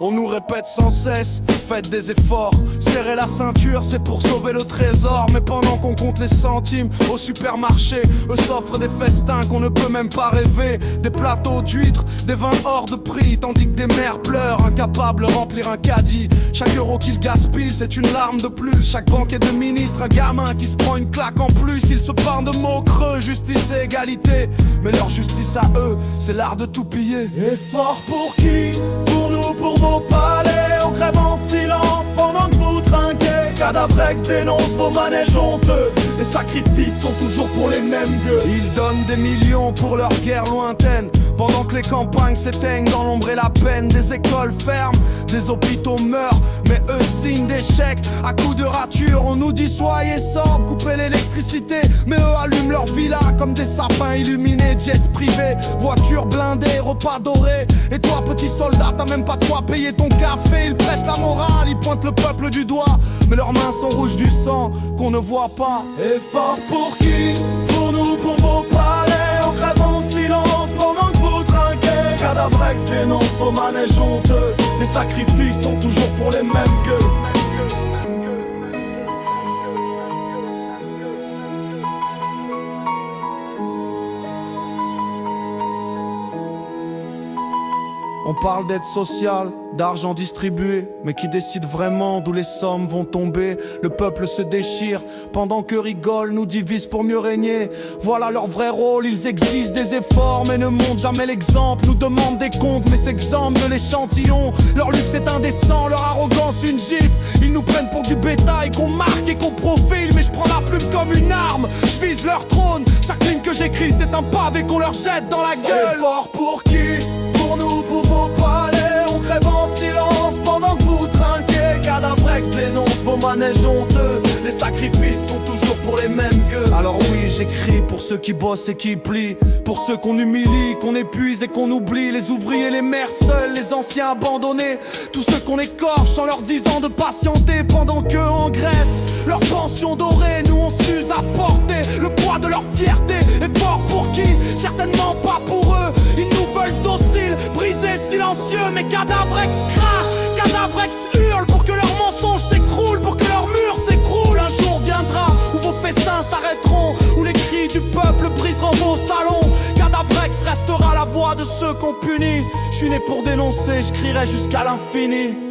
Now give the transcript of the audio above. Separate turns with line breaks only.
On nous répète sans cesse, faites des efforts. Serrez la ceinture, c'est pour sauver le trésor. Mais pendant qu'on compte les centimes au supermarché, eux s'offrent des festins qu'on ne peut même pas rêver. Des plateaux d'huîtres, des vins hors de prix, tandis que des mères pleurent, incapables de remplir un caddie. Chaque euro qu'ils gaspillent, c'est une larme de plus. Chaque banquier de ministre, un gamin qui se prend une claque en plus. Ils se parlent de mots creux, justice et égalité. Mais leur justice à eux, c'est l'art de tout piller.
Effort pour qui? Pour nous, pour vos palais. On crève en silence pendant que vous trinquez. Cadavrex dénonce vos manèges honteux. Les sacrifices sont toujours pour les mêmes gueux.
Ils donnent des millions pour leur guerre lointaine, pendant que les campagnes s'éteignent dans l'ombre et la peine. Des écoles ferment, des hôpitaux meurent, mais eux signent des chèques à coups de rature. On nous dit soyez sobres, coupez l'électricité, mais eux allument leur villa comme des sapins illuminés. Jets privés, voitures blindées, repas dorés. Et toi petit soldat, t'as même pas de quoi payer ton café. Ils prêchent la morale, ils pointent le peuple du doigt, mais leurs mains sont rouges du sang qu'on ne voit pas.
Effort pour qui? Pour nous, pour vos palais. On crève en silence pendant que vous trinquez. Cadavrex dénonce vos manèges honteux. Les sacrifices sont toujours pour les mêmes gueux.
On parle d'aide sociale, d'argent distribué, mais qui décide vraiment d'où les sommes vont tomber? Le peuple se déchire, pendant que rigole nous divise pour mieux régner. Voilà leur vrai rôle, ils exigent des efforts, mais ne montrent jamais l'exemple. Nous demandent des comptes, mais s'exemptent de l'échantillon. Leur luxe est indécent, leur arrogance une gifle. Ils nous prennent pour du bétail qu'on marque et qu'on profile. Mais je prends la plume comme une arme, je vise leur trône. Chaque ligne que j'écris, c'est un pavé qu'on leur jette dans la gueule.
Effort pour qui? Pour nous, pour vos palais. On crève en silence pendant que vous trinquez. Cadavrex dénonce vos manèges honteux. Les sacrifices sont toujours pour les mêmes gueux.
Alors oui, j'écris pour ceux qui bossent et qui plient, pour ceux qu'on humilie, qu'on épuise et qu'on oublie. Les ouvriers, les mères seules, les anciens abandonnés, tous ceux qu'on écorche en leur disant de patienter, pendant qu'eux engraissent leur pension dorée. Nous on s'use à porter le poids de leur fierté. Effort pour qui? Certainement pas pour eux. Ils nous veulent dociles, brisés, silencieux. Mais Cadavrex crache, Cadavrex hurle pour que leurs mensonges s'écroulent, pour que leurs murs s'écroulent. Un jour viendra où vos festins s'arrêteront, où les cris du peuple briseront vos salons. Cadavrex restera la voix de ceux qu'on punit. Je suis né pour dénoncer, je crierai jusqu'à l'infini.